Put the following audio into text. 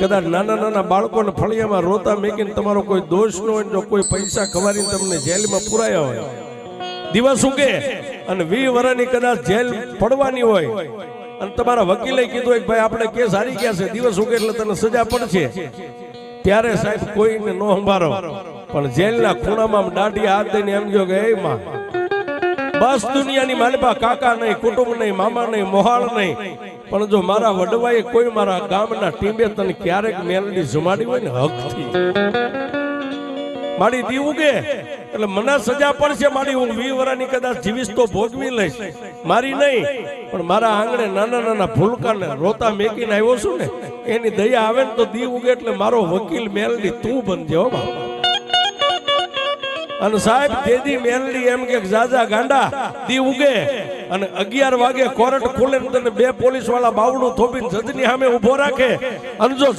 કદાચ નાના નાના બાળકોને ફળિયામાં રોતા મેકીને તમારો કોઈ દોષ ન હોય, જો કોઈ પૈસા ખવારીને તમને જેલમાં પુરાયા હોય, દિવસ ઉગે અને 20 વર્ષની કદાચ જેલ પડવાની હોય અને તમારા વકીલે કીધું હોય કે ભાઈ આપણે કેસ હારી ગયા છે, દિવસ ઉગે એટલે તને સજા પડશે, ત્યારે સાહેબ કોઈને ન સંભાળો, પણ જેલના ખૂણામાં દાઢી હાથ દઈને એમ કહ્યો કે એ માં બસ દુનિયાની માલપા કાકા નહીં, કુટુંબ નહીં, મામા નહીં, મોહાળ નહીં, પણ જો મારા વડવાએ કોઈ મારા ગામના ટીંબે તને ક્યારેક મેલડી જમાડી હોય ને હકથી મારી દી ઉગે એટલે મને સજા પડશે, મારી હું 20 વર્ષની કદાચ જીવીશ તો ભોગવી લઈશ, મારી નહીં પણ મારા આંગણે નાના નાના ભૂલકાને રોતા મેકીને આવ્યો છું ને, એની દયા આવે ને તો દી ઉગે એટલે મારો વકીલ મેલડી તું બનજે હો બાપા. અને સાહેબ દેદી મેલડી એમ કે જાજા ગાંડા દી ઉગે અને 11 વાગે કોર્ટ ખોલે ને તને 2 પોલીસ વાળા બાવડું થોપીને જજની સામે ઉભો રાખે અને જો